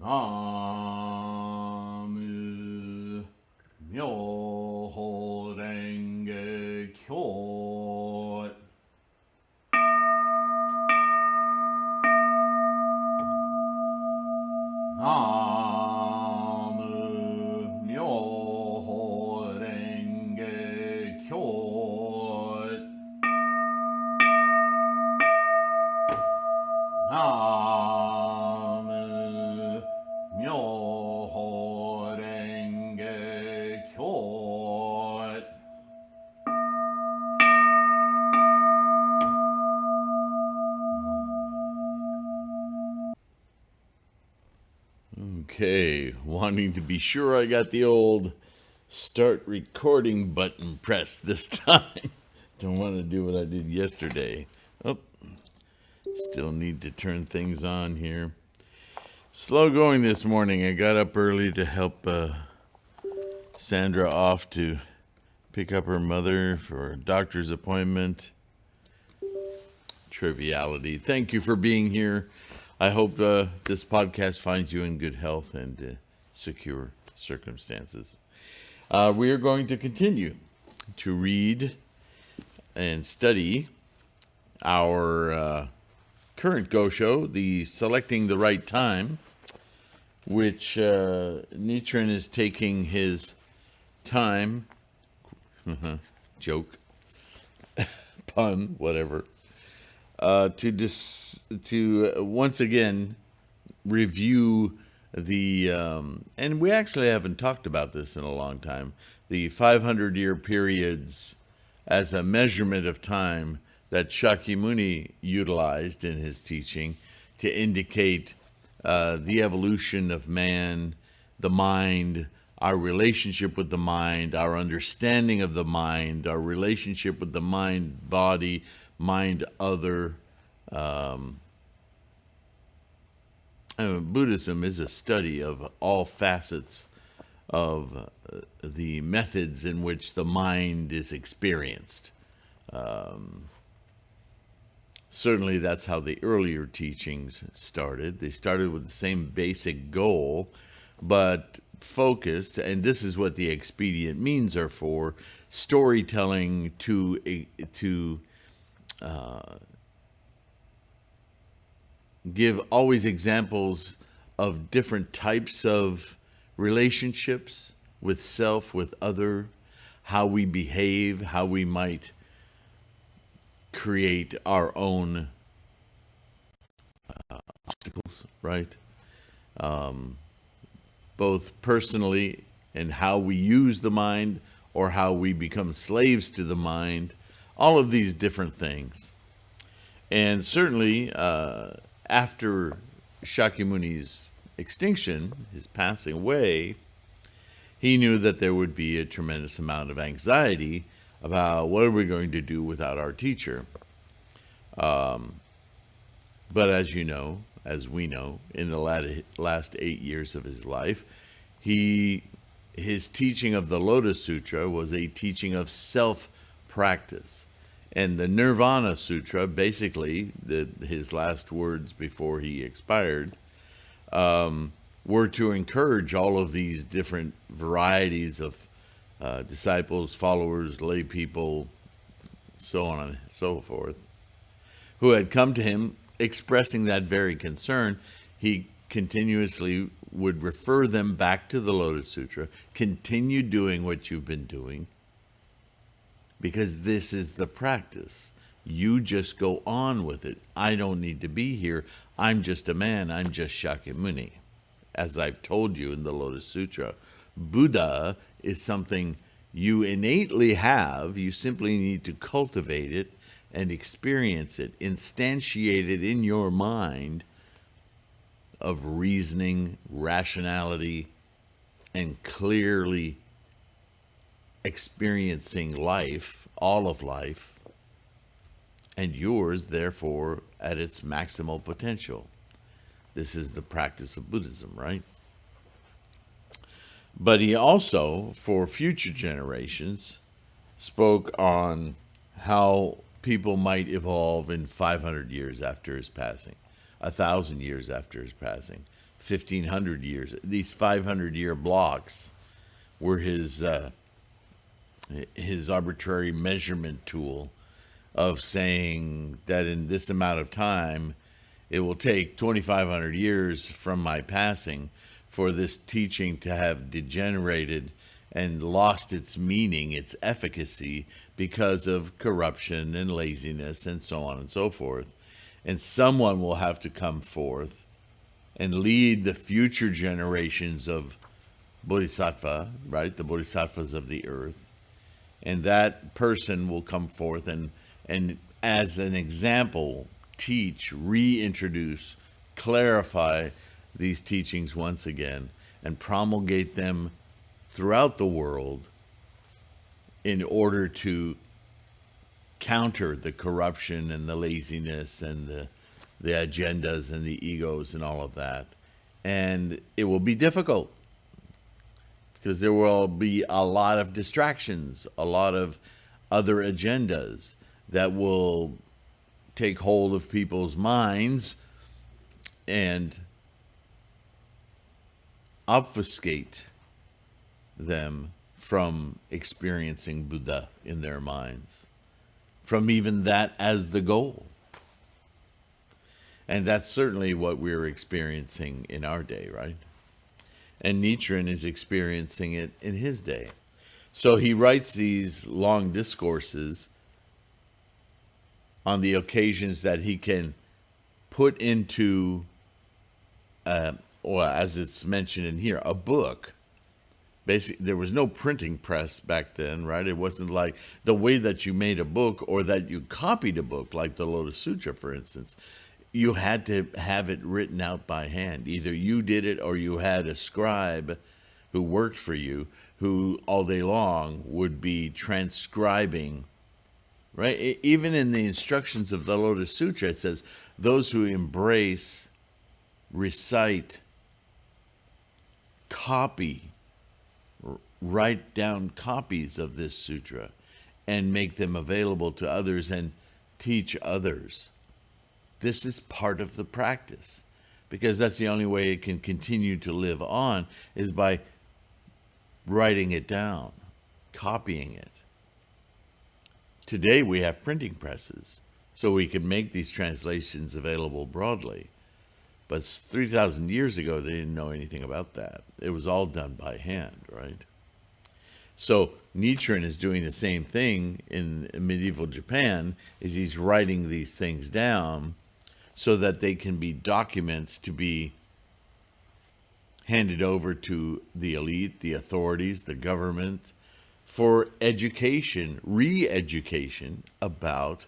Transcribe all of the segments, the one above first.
Namu Myoho Renge Kyo. Namu Myoho Renge Kyo. Namu Myoho Renge Kyo. Okay, wanting to be sure I got the old start recording button pressed this time. Don't want to do what I did yesterday. Oh, still need to turn things on here. Slow going this morning. I got up early to help Sandra off to pick up her mother for a doctor's appointment. Triviality. Thank you for being here. I hope this podcast finds you in good health and secure circumstances. We are going to continue to read and study our current Gosho, the Selecting the Right Time, which Nichiren is taking his time, joke, pun, whatever, to once again review the, and we actually haven't talked about this in a long time, the 500-year periods as a measurement of time that Shakyamuni utilized in his teaching to indicate the evolution of man, the mind, our relationship with the mind, our understanding of the mind, our relationship with the mind, body, mind, other. Buddhism is a study of all facets of the methods in which the mind is experienced. Certainly that's how the earlier teachings started. They started with the same basic goal, but focused, and this is what the expedient means are for, storytelling to give always examples of different types of relationships with self, with other, how we behave, how we might create our own obstacles, right? Both personally and how we use the mind or how we become slaves to the mind, all of these different things. And certainly after Shakyamuni's extinction, his passing away, he knew that there would be a tremendous amount of anxiety about what are we going to do without our teacher. But as you know, as we know, in the last 8 years of his life, his teaching of the Lotus Sutra was a teaching of self-practice. And the Nirvana Sutra, basically, his last words before he expired, were to encourage all of these different varieties of disciples, followers, lay people, so on and so forth, who had come to him expressing that very concern. He continuously would refer them back to the Lotus Sutra. Continue doing what you've been doing, because this is the practice. You just go on with it. I don't need to be here. I'm just a man. I'm just Shakyamuni. As I've told you in the Lotus Sutra, Buddha is something you innately have. You simply need to cultivate it and experience it, instantiate it in your mind of reasoning, rationality, and clearly experiencing life, all of life, and yours, therefore, at its maximal potential. This is the practice of Buddhism, right? But he also, for future generations, spoke on how people might evolve in 500 years after his passing, 1,000 years after his passing, 1,500 years. These 500-year blocks were his arbitrary measurement tool of saying that in this amount of time, it will take 2,500 years from my passing for this teaching to have degenerated and lost its meaning, its efficacy, because of corruption and laziness and so on and so forth. And someone will have to come forth and lead the future generations of bodhisattva, right? The bodhisattvas of the earth. And that person will come forth and as an example, teach, reintroduce, clarify these teachings once again, and promulgate them throughout the world in order to counter the corruption and the laziness and the agendas and the egos and all of that. And it will be difficult because there will be a lot of distractions, a lot of other agendas that will take hold of people's minds and obfuscate them from experiencing Buddha in their minds, from even that as the goal. And that's certainly what we're experiencing in our day, right? And Nichiren is experiencing it in his day. So he writes these long discourses on the occasions that he can put into, or as it's mentioned in here, a book. Basically, there was no printing press back then, right? It wasn't like the way that you made a book or that you copied a book, like the Lotus Sutra, for instance. You had to have it written out by hand. Either you did it or you had a scribe who worked for you, who all day long would be transcribing, right? Even in the instructions of the Lotus Sutra, it says, those who embrace, recite, copy, write down copies of this sutra and make them available to others and teach others. This is part of the practice, because that's the only way it can continue to live on, is by writing it down, copying it. Today we have printing presses, so we can make these translations available broadly. But 3,000 years ago, they didn't know anything about that. It was all done by hand, right? So Nichiren is doing the same thing in medieval Japan, is he's writing these things down so that they can be documents to be handed over to the elite, the authorities, the government, for education, re-education about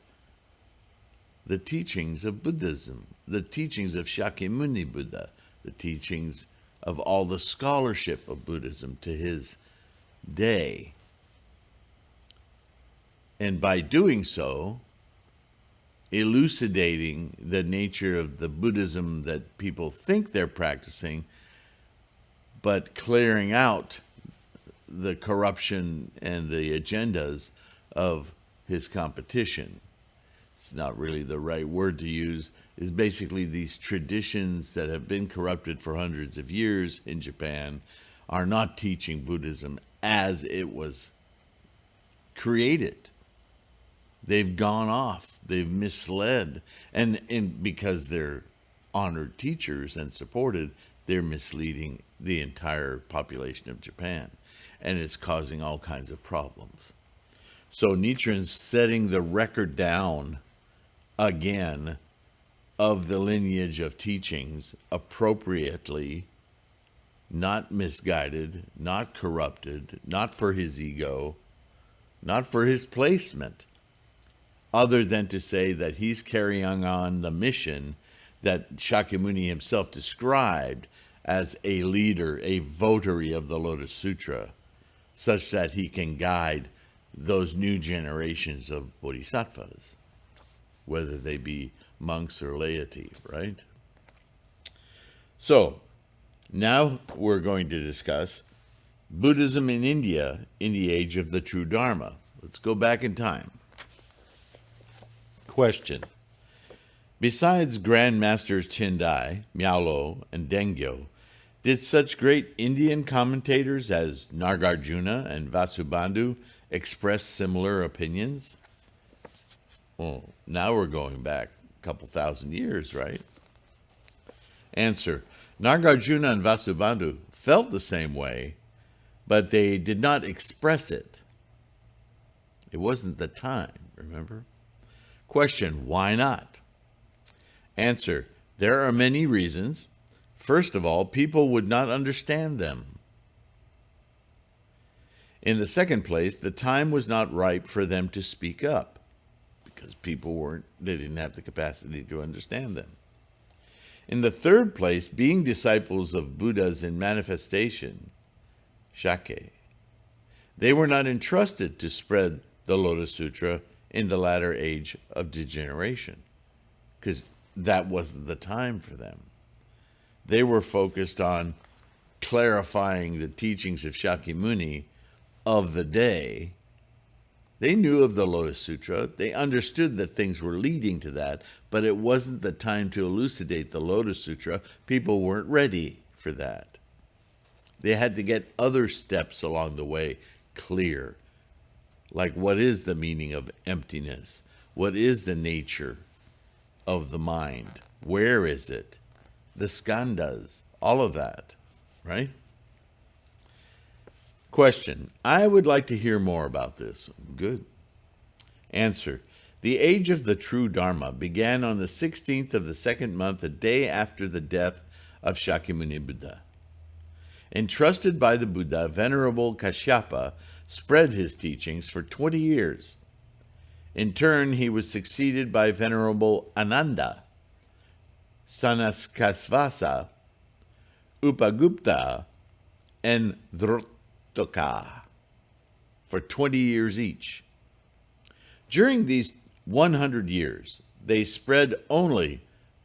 the teachings of Buddhism, the teachings of Shakyamuni Buddha, the teachings of all the scholarship of Buddhism to his day. And by doing so, elucidating the nature of the Buddhism that people think they're practicing, but clearing out the corruption and the agendas of his competition. It's not really the right word to use, is basically these traditions that have been corrupted for hundreds of years in Japan are not teaching Buddhism as it was created. They've gone off, they've misled, and because they're honored teachers and supported, they're misleading the entire population of Japan, and it's causing all kinds of problems. So Nichiren's setting the record down again of the lineage of teachings appropriately, not misguided, not corrupted, not for his ego, not for his placement, other than to say that he's carrying on the mission that Shakyamuni himself described as a leader, a votary of the Lotus Sutra, such that he can guide those new generations of bodhisattvas, whether they be monks or laity, right? So, now we're going to discuss Buddhism in India in the age of the true Dharma. Let's go back in time. Question. Besides Grand Masters Tendai, Miaolo, and Dengyo, did such great Indian commentators as Nagarjuna and Vasubandhu express similar opinions? Well, now we're going back a couple thousand years, right? Answer: Nagarjuna and Vasubandhu felt the same way, but they did not express it. It wasn't the time, remember? Question: why not? Answer: there are many reasons. First of all, people would not understand them. In the second place, the time was not ripe for them to speak up because they didn't have the capacity to understand them. In the third place, being disciples of Buddhas in manifestation, Shakya, they were not entrusted to spread the Lotus Sutra in the latter age of degeneration, because that wasn't the time for them. They were focused on clarifying the teachings of Shakyamuni of the day. They knew of the Lotus Sutra. They understood that things were leading to that, but it wasn't the time to elucidate the Lotus Sutra. People weren't ready for that. They had to get other steps along the way clear, like what is the meaning of emptiness? What is the nature of the mind? Where is it? The skandhas, all of that, right? Question: I would like to hear more about this. Good. Answer: the age of the true Dharma began on the 16th of the second month, a day after the death of Shakyamuni Buddha. Entrusted by the Buddha, Venerable Kashyapa spread his teachings for 20 years. In turn, he was succeeded by Venerable Ananda, Sanaskasvasa, Upagupta, and Dhrutoka for 20 years each. During these 100 years, they spread only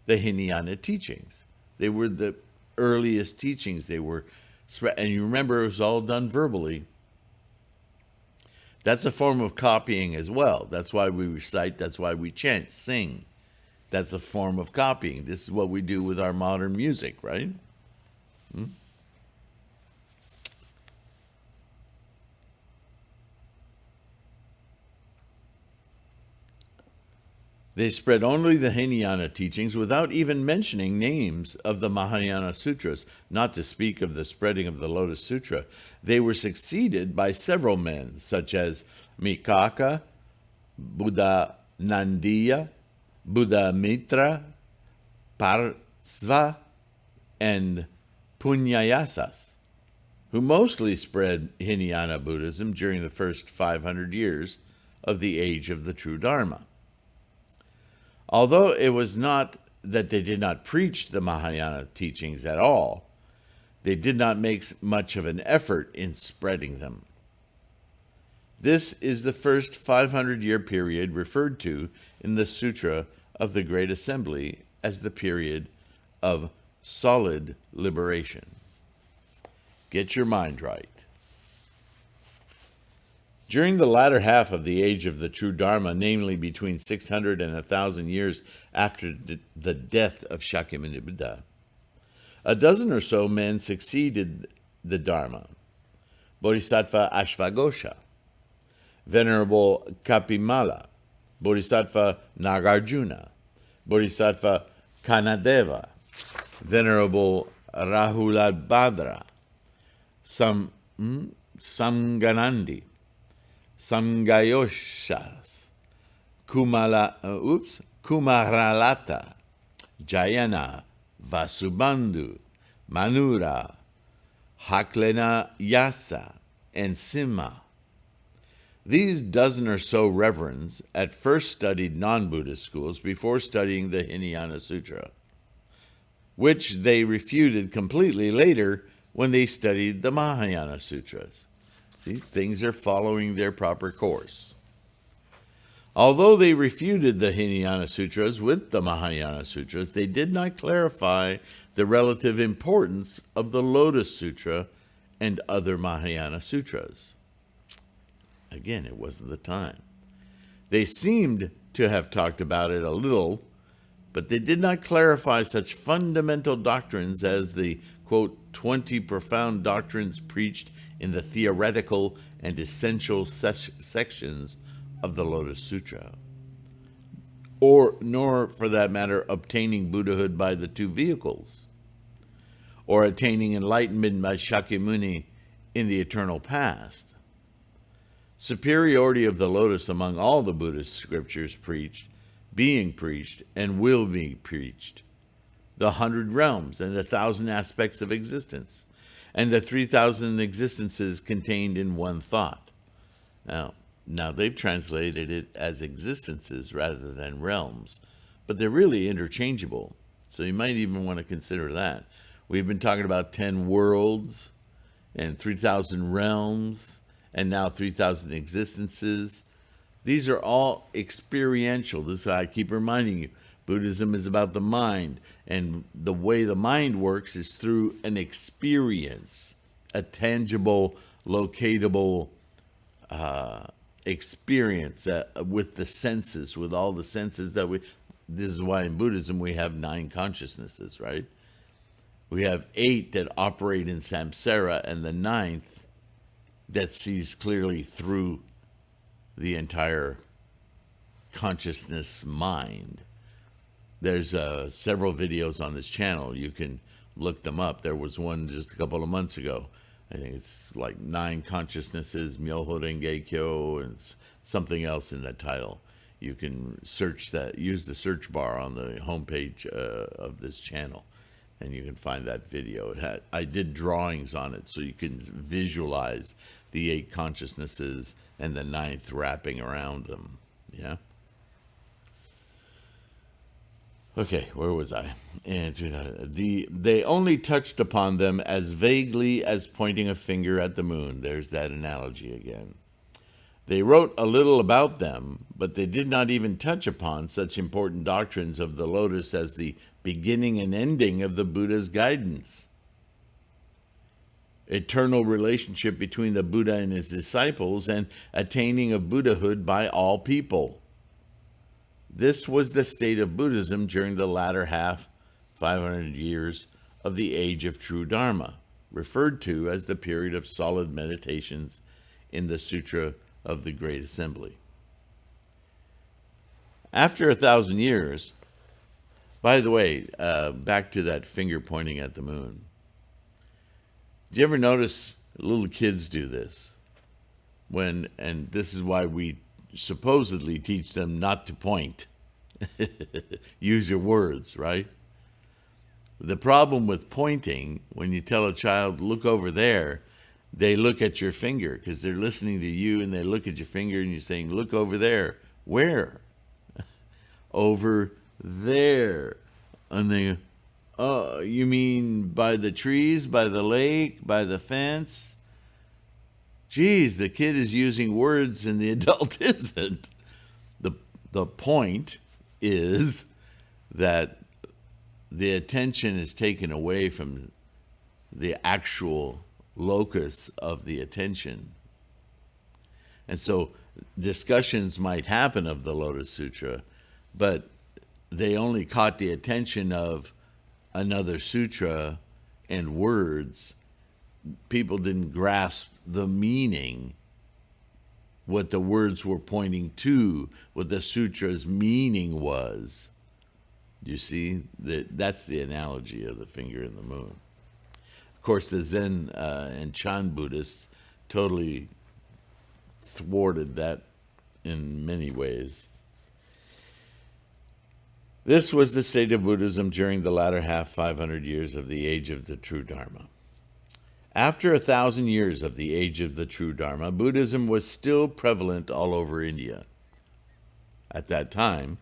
the Hinayana teachings. They were the earliest teachings. They were spread, and you remember it was all done verbally. That's a form of copying as well. That's why we recite, that's why we chant, sing. That's a form of copying. This is what we do with our modern music, right? They spread only the Hinayana teachings without even mentioning names of the Mahayana Sutras, not to speak of the spreading of the Lotus Sutra. They were succeeded by several men, such as Mikaka, Buddha Nandiya, Buddha Mitra, Parsva, and Punyayasas, who mostly spread Hinayana Buddhism during the first 500 years of the age of the true Dharma. Although it was not that they did not preach the Mahayana teachings at all, they did not make much of an effort in spreading them. This is the first 500-year period referred to in the Sutra of the Great Assembly as the period of solid liberation. Get your mind right. During the latter half of the age of the true Dharma, namely between 600 and 1,000 years after the death of Shakyamuni Buddha, a dozen or so men succeeded the Dharma. Bodhisattva Ashvagosha, Venerable Kapimala, Bodhisattva Nagarjuna, Bodhisattva Kanadeva, Venerable Rahulabhadra, Samganandi, Samgayoshas, Kumaralata, Jayana, Vasubandhu, Manura, Haklena Yasa, and Simha. These dozen or so reverends at first studied non-Buddhist schools before studying the Hinayana Sutra, which they refuted completely later when they studied the Mahayana Sutras. See, things are following their proper course. Although they refuted the Hinayana Sutras with the Mahayana Sutras, they did not clarify the relative importance of the Lotus Sutra and other Mahayana Sutras. Again, it wasn't the time. They seemed to have talked about it a little, but they did not clarify such fundamental doctrines as the, quote, 20 profound doctrines preached in the theoretical and essential sections of the Lotus Sutra, or nor, for that matter, obtaining Buddhahood by the two vehicles, or attaining enlightenment by Shakyamuni in the eternal past. Superiority of the lotus among all the Buddhist scriptures being preached, and will be preached. The 100 realms and the 1,000 aspects of existence, and the 3,000 existences contained in one thought. Now they've translated it as existences rather than realms, but they're really interchangeable. So you might even want to consider that. We've been talking about 10 worlds and 3,000 realms and now 3,000 existences. These are all experiential. This is why I keep reminding you. Buddhism is about the mind, and the way the mind works is through an experience, a tangible, locatable experience with the senses, with all the senses that this is why in Buddhism we have 9 consciousnesses, right? We have 8 that operate in samsara, and the 9th that sees clearly through the entire consciousness mind. There's several videos on this channel. You can look them up. There was one just a couple of months ago. I think it's like 9 consciousnesses, Myoho Renge Kyo, and something else in that title. You can search that, use the search bar on the homepage of this channel, and you can find that video. I did drawings on it so you can visualize the 8 consciousnesses and the 9th wrapping around them. Yeah. Okay, where was I? And they only touched upon them as vaguely as pointing a finger at the moon. There's that analogy again. They wrote a little about them, but they did not even touch upon such important doctrines of the lotus as the beginning and ending of the Buddha's guidance, eternal relationship between the Buddha and his disciples, and attaining of Buddhahood by all people. This was the state of Buddhism during the latter half, 500 years, of the age of true Dharma, referred to as the period of solid meditations in the Sutra of the Great Assembly. After 1,000 years, by the way, back to that finger pointing at the moon. Do you ever notice little kids do this? And this is why we supposedly teach them not to point. Use your words, right? The problem with pointing, when you tell a child, look over there, they look at your finger because they're listening to you, and they look at your finger and you're saying, look over there. Where? Over there. And they, oh, you mean by the trees, by the lake, by the fence? Geez, the kid is using words and the adult isn't. The point is that the attention is taken away from the actual locus of the attention. And so discussions might happen of the Lotus Sutra, but they only caught the attention of another sutra and words. People didn't grasp the meaning, what the words were pointing to, what the sutra's meaning was. You see, that's the analogy of the finger and the moon. Of course, the Zen and Chan Buddhists totally thwarted that in many ways. This was the state of Buddhism during the latter half 500 years of the age of the true Dharma. After 1,000 years of the age of the true Dharma, Buddhism was still prevalent all over India at that time.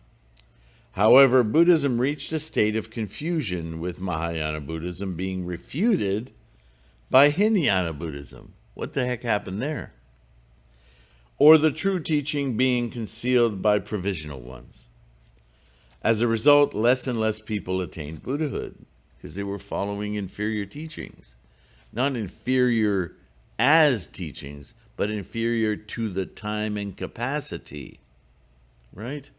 However, Buddhism reached a state of confusion, with Mahayana Buddhism being refuted by Hinayana Buddhism. What the heck happened there? Or the true teaching being concealed by provisional ones. As a result, less and less people attained Buddhahood because they were following inferior teachings. Not inferior as teachings, but inferior to the time and capacity, right?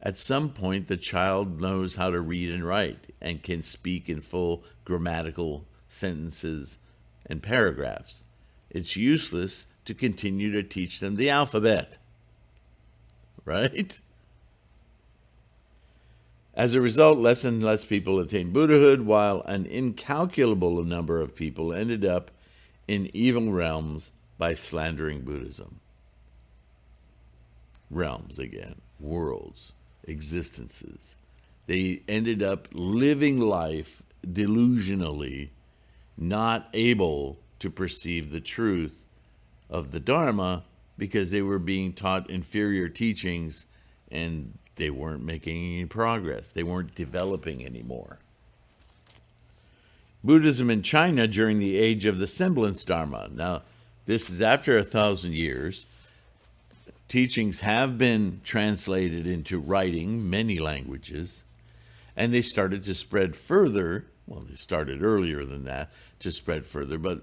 At some point, the child knows how to read and write and can speak in full grammatical sentences and paragraphs. It's useless to continue to teach them the alphabet, right? As a result, less and less people attained Buddhahood, while an incalculable number of people ended up in evil realms by slandering Buddhism. Realms again, worlds, existences. They ended up living life delusionally, not able to perceive the truth of the Dharma because they were being taught inferior teachings and they weren't making any progress. They weren't developing anymore. Buddhism in China during the age of the semblance Dharma. Now, this is after 1,000 years. Teachings have been translated into writing, many languages, and they started to spread further. Well, they started earlier than that to spread further, but,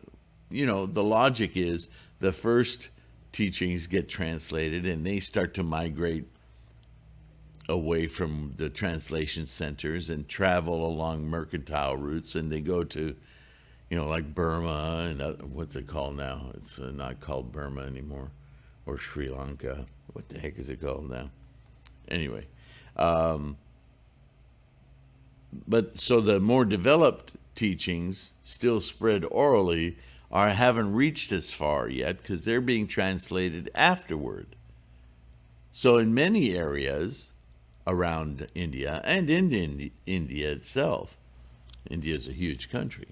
the logic is the first teachings get translated and they start to migrate away from the translation centers and travel along mercantile routes, and they go to, like Burma and what's it called now? It's not called Burma anymore, or Sri Lanka. What the heck is it called now? Anyway, but so the more developed teachings still spread orally haven't reached as far yet because they're being translated afterward. So in many areas around India and in India itself, India is a huge country,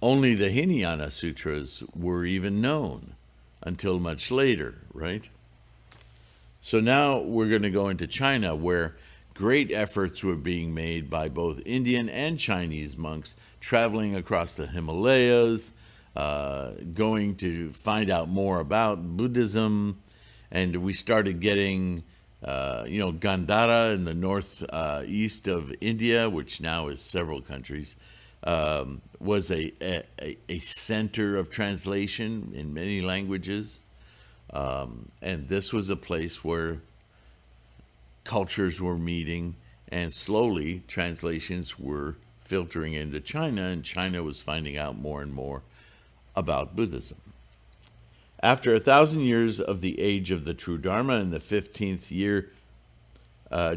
only the Hinayana Sutras were even known until much later, right? So now we're going to go into China, where great efforts were being made by both Indian and Chinese monks traveling across the Himalayas, going to find out more about Buddhism. And we started getting, Gandhara in the northeast of India, which now is several countries, was a center of translation in many languages. And this was a place where cultures were meeting, and slowly translations were filtering into China, and China was finding out more and more about Buddhism. After 1,000 years of the age of the true Dharma, in the 15th year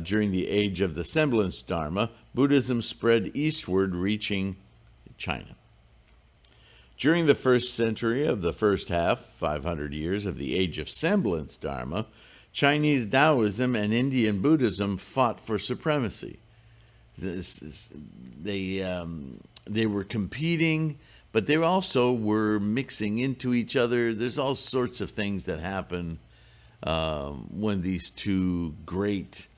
during the age of the semblance Dharma, Buddhism spread eastward, reaching China. During the first century of the first half, 500 years of the age of semblance Dharma, Chinese Taoism and Indian Buddhism fought for supremacy. They were competing, but they also were mixing into each other. There's all sorts of things that happen when these two great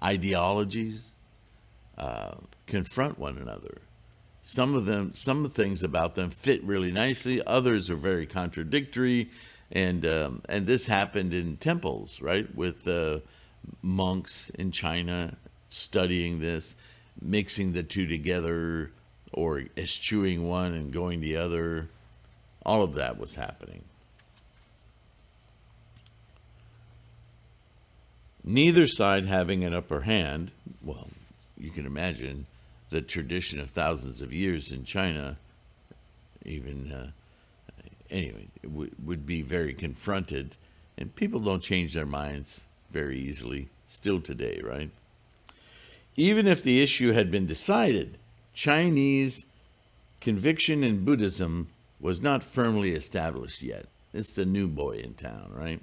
ideologies confront one another. Some things about them fit really nicely. Others are very contradictory. And this happened in temples, right, with monks in China studying this, mixing the two together, or eschewing one and going the other. All of that was happening. Neither side having an upper hand. Well, you can imagine the tradition of thousands of years in China, even anyway, would be very confronted, and people don't change their minds very easily still today, right? Even if the issue had been decided, Chinese conviction in Buddhism was not firmly established yet. It's the new boy in town, right?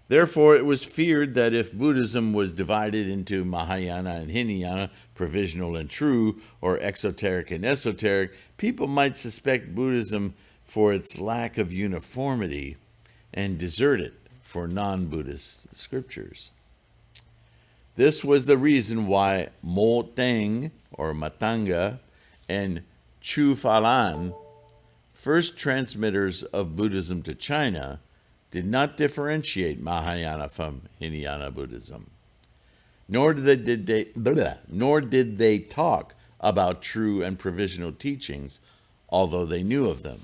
Therefore, it was feared that if Buddhism was divided into Mahayana and Hinayana, provisional and true, or exoteric and esoteric, people might suspect Buddhism for its lack of uniformity and desert it for non-Buddhist scriptures. This was the reason why Mo Teng, or Matanga, and Chu Falan, first transmitters of Buddhism to China, did not differentiate Mahayana from Hinayana Buddhism. Nor did they talk about true and provisional teachings, although they knew of them.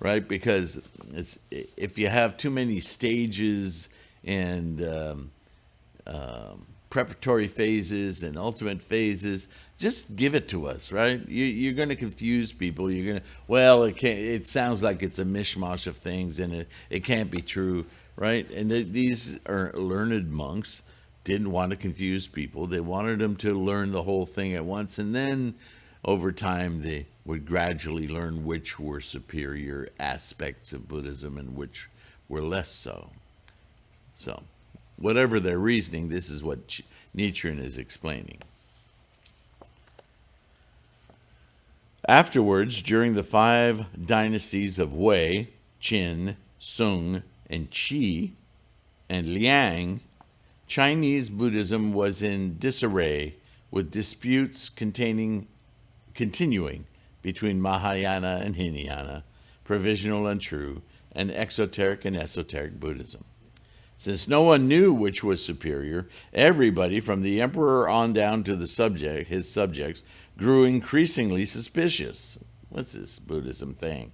right? Because if you have too many stages and preparatory phases and ultimate phases, just give it to us, right? You're going to confuse people. You're going to, well, it sounds like it's a mishmash of things, and it can't be true, right? And these are learned monks didn't want to confuse people. They wanted them to learn the whole thing at once, and then over time they would gradually learn which were superior aspects of Buddhism and which were less so. So, whatever their reasoning, this is what Nichiren is explaining. Afterwards, during the 5 dynasties of Wei, Qin, Sung, and Qi, and Liang, Chinese Buddhism was in disarray, with disputes continuing between Mahayana and Hinayana, provisional and true, and exoteric and esoteric Buddhism. Since no one knew which was superior, everybody, from the emperor on down to his subjects, grew increasingly suspicious. What's this Buddhism thing?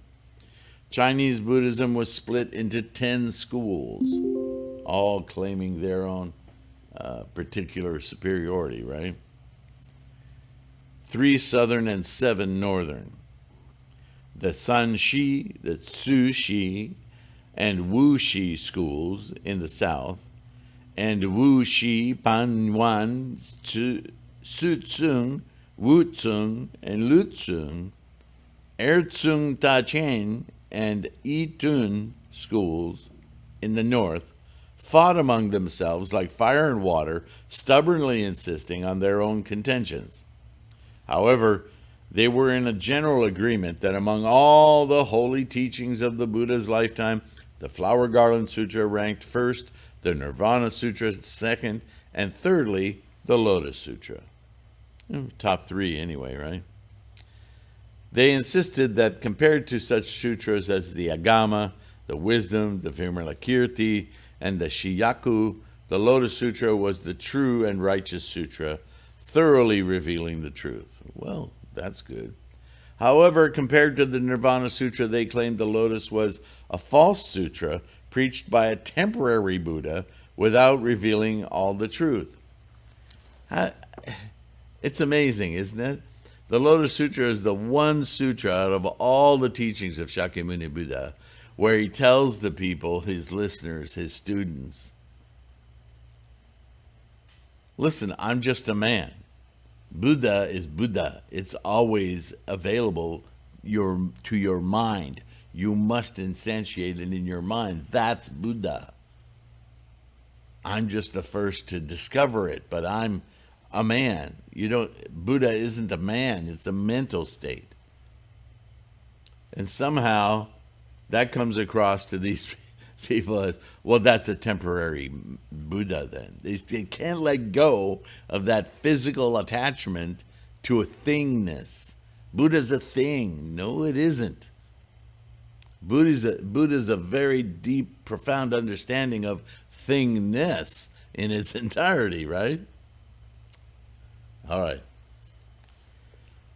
Chinese Buddhism was split into 10 schools, all claiming their own particular superiority, right? 3 southern and 7 northern. The San Shi, the Tzu Shi, and Wu Shi schools in the south, and Wu Shi, Pan Yuan, Su Tsung, Wu Tsung, and Lu Tsung, Er Tsung Ta Chen, and Yi Tun schools in the north, fought among themselves like fire and water, stubbornly insisting on their own contentions. However, they were in a general agreement that among all the holy teachings of the Buddha's lifetime, the Flower Garland Sutra ranked first, the Nirvana Sutra second, and thirdly, the Lotus Sutra. Top 3 anyway, right? They insisted that compared to such sutras as the Agama, the Wisdom, the Vimalakirti, and the Shiyaku, the Lotus Sutra was the true and righteous sutra, thoroughly revealing the truth. Well, that's good. However, compared to the Nirvana Sutra, they claimed the Lotus was a false sutra preached by a temporary Buddha without revealing all the truth. It's amazing, isn't it? The Lotus Sutra is the one sutra out of all the teachings of Shakyamuni Buddha where he tells the people, his listeners, his students, listen, I'm just a man. Buddha is Buddha. It's always available to your mind. You must instantiate it in your mind. That's Buddha. I'm just the first to discover it, but I'm a man. Buddha isn't a man, it's a mental state. And somehow that comes across to these people as, well, that's a temporary Buddha then. They can't let go of that physical attachment to a thingness. Buddha's a thing. No, it isn't. Buddha's a very deep, profound understanding of thingness in its entirety, right? All right.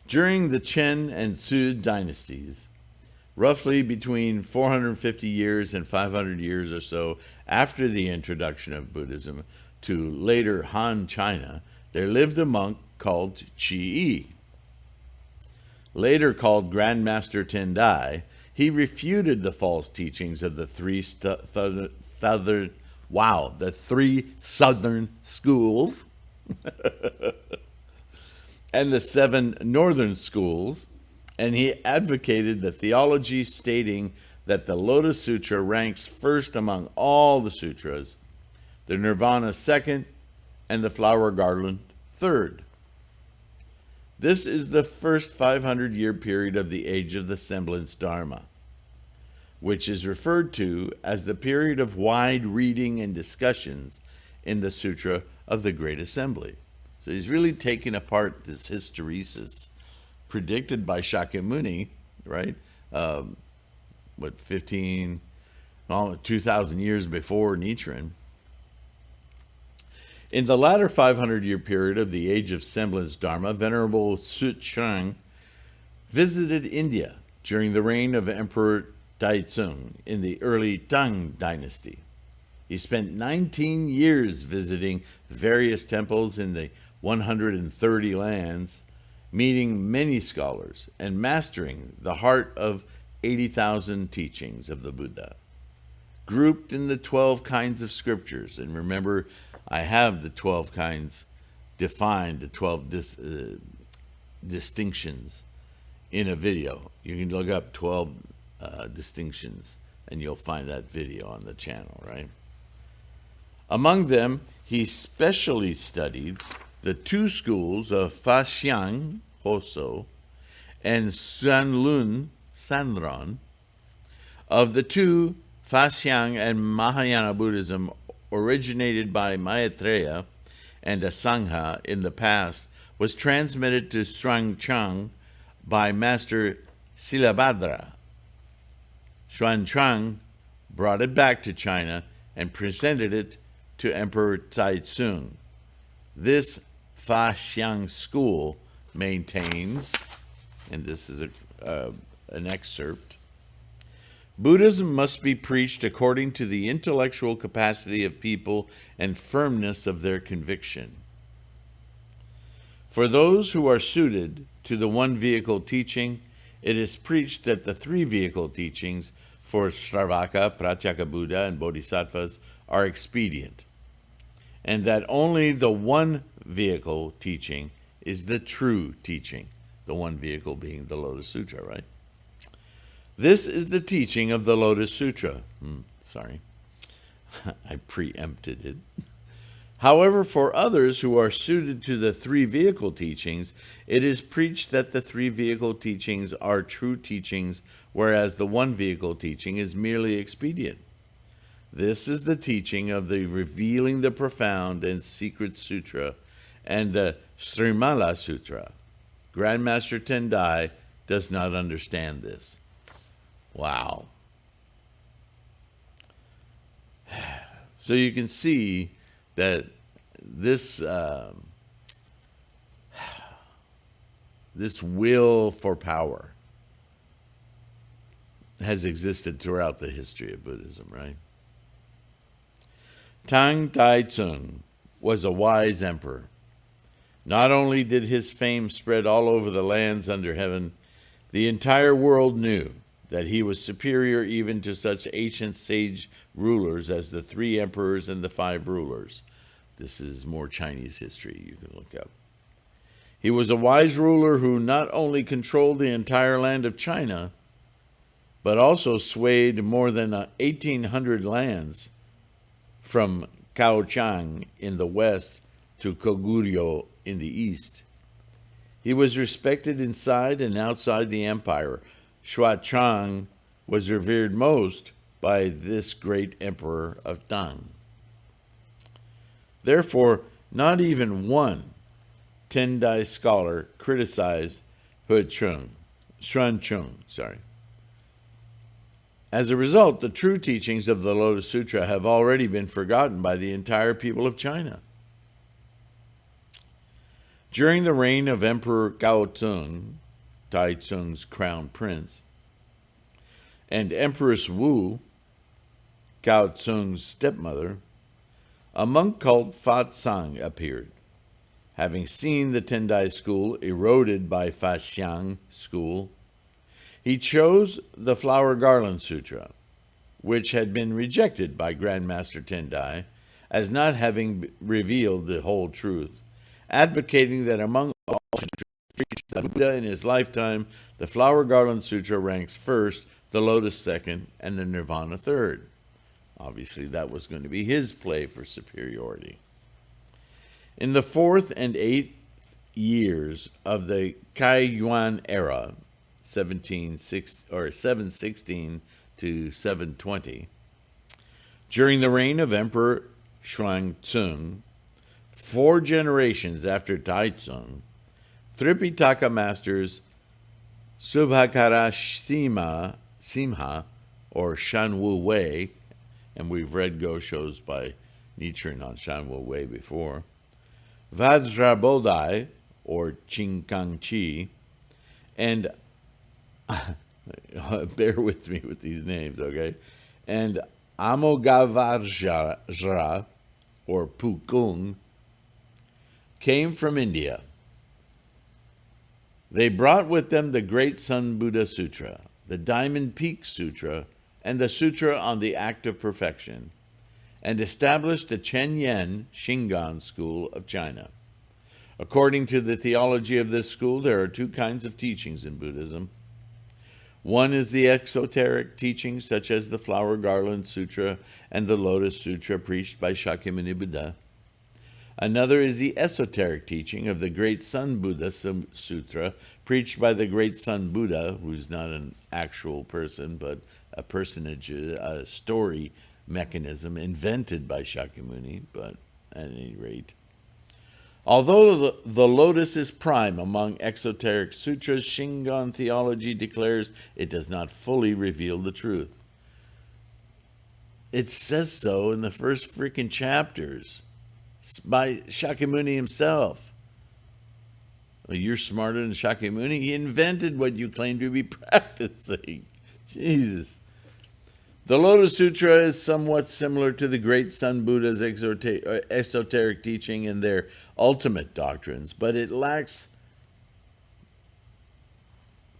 During the Chen and Sui dynasties, roughly between 450 years and 500 years or so after the introduction of Buddhism to later Han China, there lived a monk called Qi. Later called Grandmaster Tendai, he refuted the false teachings of the three southern schools and the 7 northern schools, and he advocated the theology stating that the Lotus Sutra ranks first among all the sutras, the Nirvana second, and the Flower Garland third. This is the first 500-year period of the Age of the Semblance Dharma, which is referred to as the period of wide reading and discussions in the Sutra of the Great Assembly. So he's really taking apart this hysteresis predicted by Shakyamuni, right? 2,000 years before Nichiren. In the latter 500-year period of the Age of Semblance Dharma, Venerable Su Chang visited India during the reign of Emperor Taizong in the early Tang dynasty. He spent 19 years visiting various temples in the 130 lands, meeting many scholars, and mastering the heart of 80,000 teachings of the Buddha, grouped in the 12 kinds of scriptures. And remember, I have the 12 kinds defined, the 12 distinctions in a video. You can look up 12 distinctions and you'll find that video on the channel, right? Among them, he specially studied the two schools of Faxiang, Gosho, and Sanlun, Sanron. Of the two, Faxiang and Mahayana Buddhism originated by Maitreya and Asangha in the past, was transmitted to Xuanzang by Master Silabhadra. Xuanzang brought it back to China and presented it to Emperor Taizong. This Faxiang school maintains, and this is an excerpt, Buddhism must be preached according to the intellectual capacity of people and firmness of their conviction. For those who are suited to the one-vehicle teaching, it is preached that the three-vehicle teachings for Shravaka, Pratyeka Buddha, and Bodhisattvas are expedient, and that only the one-vehicle teaching is the true teaching, the one vehicle being the Lotus Sutra, right? This is the teaching of the Lotus Sutra. Sorry, I preempted it. However, for others who are suited to the three-vehicle teachings, it is preached that the three-vehicle teachings are true teachings, whereas the one-vehicle teaching is merely expedient. This is the teaching of the Revealing the Profound and Secret Sutra and the Srimala Sutra. Grandmaster Tendai does not understand this. Wow. So you can see that this this will for power has existed throughout the history of Buddhism, right? Tang Taizong was a wise emperor. Not only did his fame spread all over the lands under heaven, the entire world knew that he was superior even to such ancient sage rulers as the 3 emperors and the 5 rulers. This is more Chinese history you can look up. He was a wise ruler who not only controlled the entire land of China, but also swayed more than 1,800 lands from Kaohsiung in the west to Koguryo in the east. He was respected inside and outside the empire. Xuanzang was revered most by this great emperor of Tang. Therefore, not even one Tendai scholar criticized Xuanzang. As a result, the true teachings of the Lotus Sutra have already been forgotten by the entire people of China. During the reign of Emperor Gaozong, Taizong's crown prince, and Empress Wu, Gaozong's stepmother, a monk called Fa Tsang appeared. Having seen the Tendai school eroded by Faxiang school, he chose the Flower Garland Sutra, which had been rejected by Grandmaster Tendai as not having revealed the whole truth, advocating that among all sutras preached by Buddha in his lifetime, the Flower Garland Sutra ranks first, the Lotus second, and the Nirvana third. Obviously, that was going to be his play for superiority. In the 4th and 8th years of the Kaiyuan era, 716 to 720, during the reign of Emperor Xuanzong, 4 generations after Taizong, Tripitaka masters Subhakara Simha, or Shanwu Wei, and we've read Gosho's by Nichiren on Shanwu Wei before, Vajrabodai, or Qingkangqi, and Bear with me with these names, okay? And Amogavarjara, or Pukung, came from India. They brought with them the Great Sun Buddha Sutra, the Diamond Peak Sutra, and the Sutra on the Act of Perfection, and established the Chen Yen Shingon school of China. According to the theology of this school, there are two kinds of teachings in Buddhism. One is the exoteric teachings, such as the Flower Garland Sutra and the Lotus Sutra preached by Shakyamuni Buddha. Another is the esoteric teaching of the Great Sun Buddha Sutra, preached by the Great Sun Buddha, who's not an actual person, but a personage, a story mechanism invented by Shakyamuni, but at any rate. Although the lotus is prime among exoteric sutras, Shingon theology declares it does not fully reveal the truth. It says so in the first freaking chapters by Shakyamuni himself. Well, you're smarter than Shakyamuni. He invented what you claim to be practicing. Jesus. The Lotus Sutra is somewhat similar to the Great Sun Buddha's esoteric teaching in their ultimate doctrines, but it lacks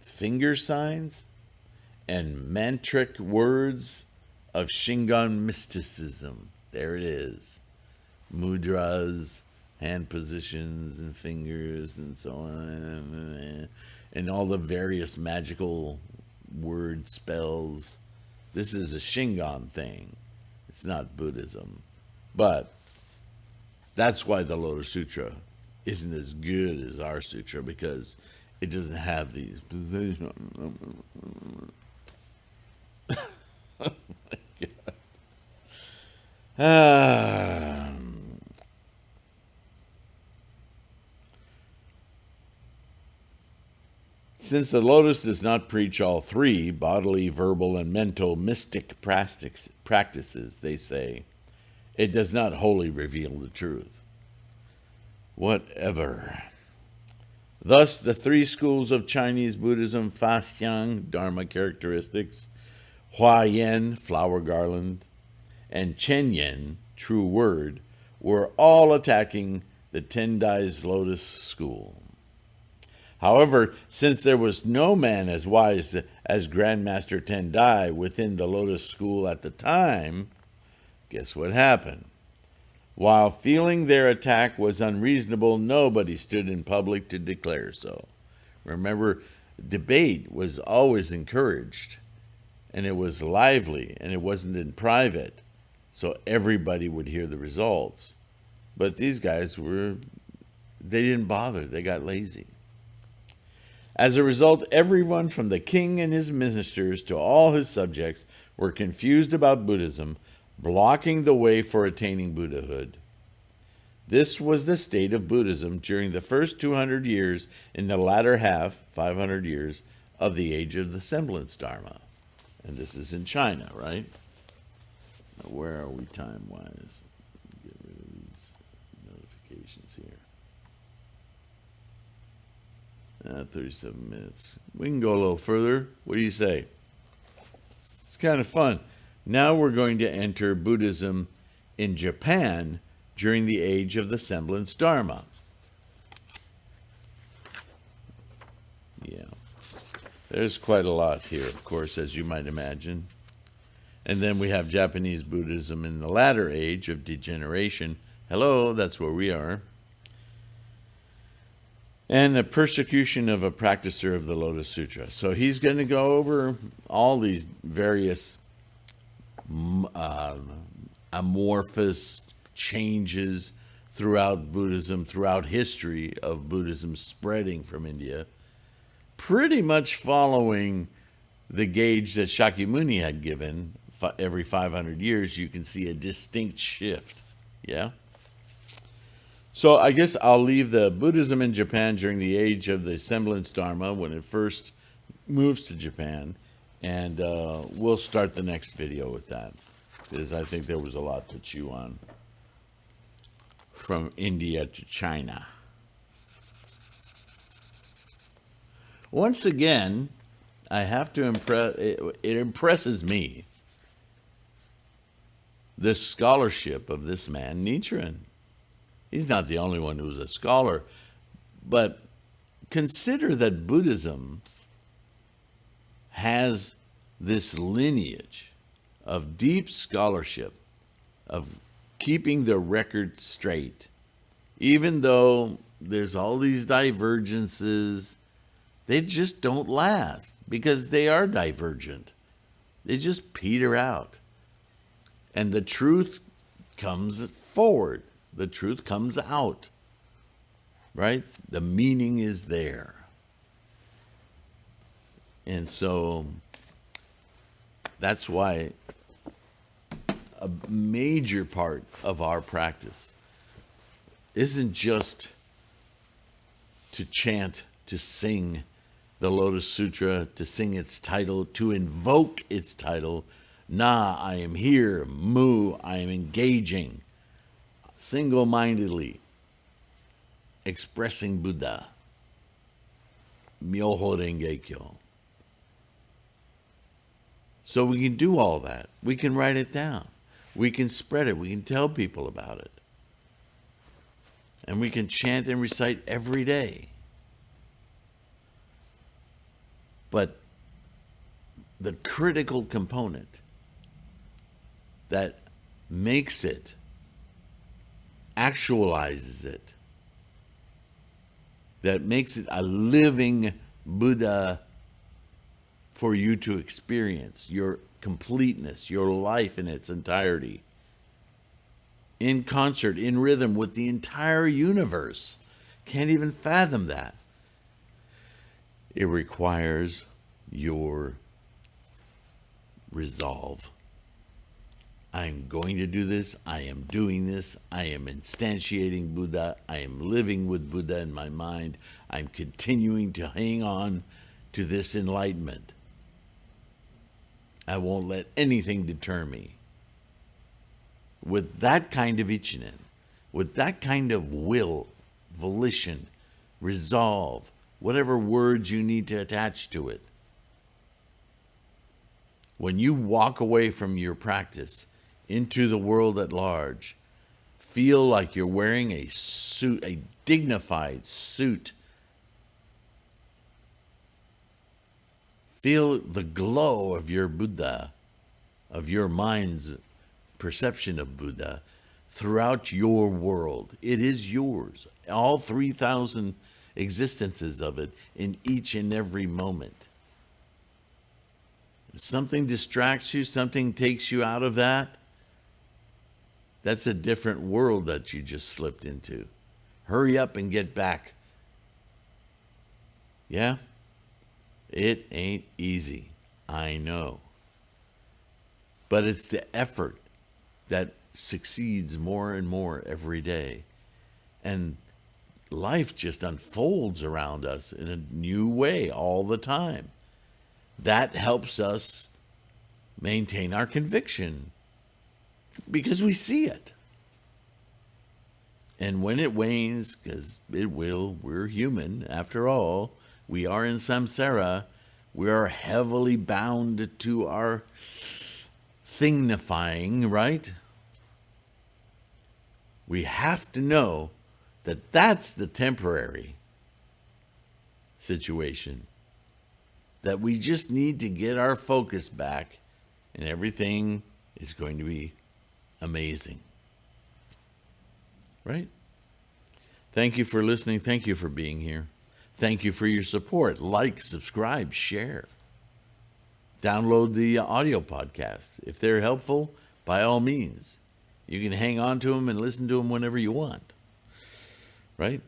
finger signs and mantric words of Shingon mysticism. There it is. Mudras, hand positions, and fingers, and so on, and all the various magical word spells. This is a Shingon thing. It's not Buddhism. But that's why the Lotus Sutra isn't as good as our sutra, because it doesn't have these. Oh my God. Since the Lotus does not preach all three, bodily, verbal, and mental mystic practices, they say, it does not wholly reveal the truth. Whatever. Thus, the three schools of Chinese Buddhism, Faxiang, Dharma characteristics, Huayan, flower garland, and Chenyen, true word, were all attacking the Tendai's Lotus school. However, since there was no man as wise as Grandmaster Tendai within the Lotus school at the time, guess what happened? While feeling their attack was unreasonable, nobody stood in public to declare so. Remember, debate was always encouraged, and it was lively, and it wasn't in private, so everybody would hear the results. But these guys they didn't bother. They got lazy. As a result, everyone from the king and his ministers to all his subjects were confused about Buddhism, blocking the way for attaining Buddhahood. This was the state of Buddhism during the first 200 years in the latter half, 500 years, of the age of the semblance Dharma. And this is in China, right? Now, where are we time-wise? Get rid of these notifications here. 37 minutes. We can go a little further. What do you say? It's kind of fun. Now we're going to enter Buddhism in Japan during the age of the semblance Dharma. Yeah. There's quite a lot here, of course, as you might imagine. And then we have Japanese Buddhism in the latter age of degeneration. Hello, that's where we are. And the persecution of a practicer of the Lotus Sutra. So he's going to go over all these various amorphous changes throughout Buddhism, throughout history of Buddhism spreading from India, pretty much following the gauge that Shakyamuni had given. Every 500 years, you can see a distinct shift. Yeah? So I guess I'll leave the Buddhism in Japan during the age of the semblance Dharma when it first moves to Japan. And we'll start the next video with that, because I think there was a lot to chew on from India to China. Once again, I have to impress. It impresses me the scholarship of this man, Nichiren. He's not the only one who's a scholar, but consider that Buddhism has this lineage of deep scholarship, of keeping the record straight. Even though there's all these divergences, they just don't last because they are divergent. They just peter out. And the truth comes forward. The truth comes out. Right? The meaning is there. And so that's why a major part of our practice isn't just to chant, to sing the Lotus Sutra, to sing its title, to invoke its title. Na, I am here. Mu, I am engaging. Single-mindedly expressing Buddha. Myoho Renge Kyo. So we can do all that. We can write it down. We can spread it. We can tell people about it. And we can chant and recite every day. But the critical component that makes it, actualizes it, that makes it a living Buddha for you to experience, your completeness, your life in its entirety, in concert, in rhythm with the entire universe. Can't even fathom that. It requires your resolve. I'm going to do this. I am doing this. I am instantiating Buddha. I am living with Buddha in my mind. I'm continuing to hang on to this enlightenment. I won't let anything deter me. With that kind of ichinen, with that kind of will, volition, resolve, whatever words you need to attach to it, when you walk away from your practice into the world at large, feel like you're wearing a suit, a dignified suit. Feel the glow of your Buddha, of your mind's perception of Buddha throughout your world. It is yours. All 3,000 existences of it in each and every moment. If something distracts you, something takes you out of that, that's a different world that you just slipped into. Hurry up and get back. Yeah? It ain't easy. I know. But it's the effort that succeeds more and more every day. And life just unfolds around us in a new way all the time. That helps us maintain our conviction because we see it. And when it wanes, because it will, we're human after all, we are in samsara, we are heavily bound to our thingnifying, right? We have to know that that's the temporary situation. That we just need to get our focus back and everything is going to be amazing. Right? Thank you for listening. Thank you for being here. Thank you for your support. Like, subscribe, share. Download the audio podcast. If they're helpful, by all means. You can hang on to them and listen to them whenever you want. Right?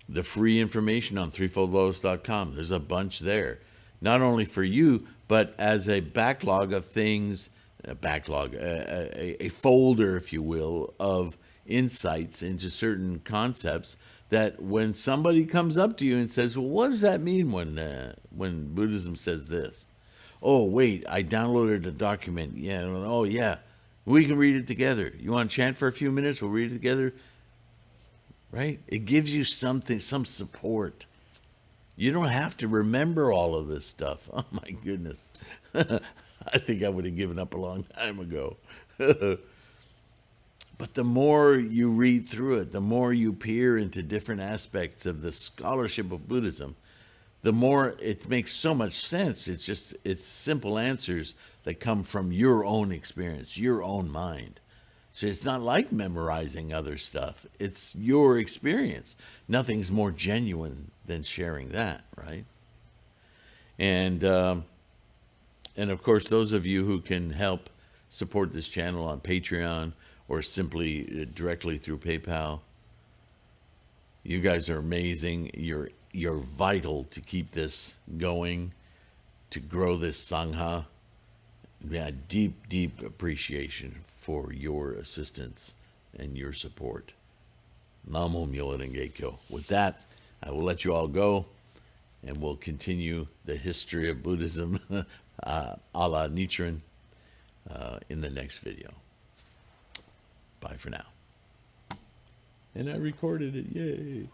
The free information on threefoldlotus.com. There's a bunch there. Not only for you, but as a backlog of things, a folder, if you will, of insights into certain concepts that when somebody comes up to you and says, well, what does that mean when Buddhism says this? Oh, wait, I downloaded a document. Yeah. Oh, yeah. We can read it together. You want to chant for a few minutes? We'll read it together. Right? It gives you something, some support. You don't have to remember all of this stuff. Oh my goodness. I think I would have given up a long time ago. But the more you read through it, the more you peer into different aspects of the scholarship of Buddhism, the more it makes so much sense. It's simple answers that come from your own experience, your own mind. So it's not like memorizing other stuff. It's your experience. Nothing's more genuine than sharing that, right? And of course, those of you who can help support this channel on Patreon or simply directly through PayPal, you guys are amazing. You're vital to keep this going, to grow this Sangha. Yeah, deep appreciation for your assistance and your support. Namo Myoho Renge Kyo. With that, I will let you all go, and we'll continue the history of Buddhism a la Nichiren in the next video. Bye for now. And I recorded it. Yay.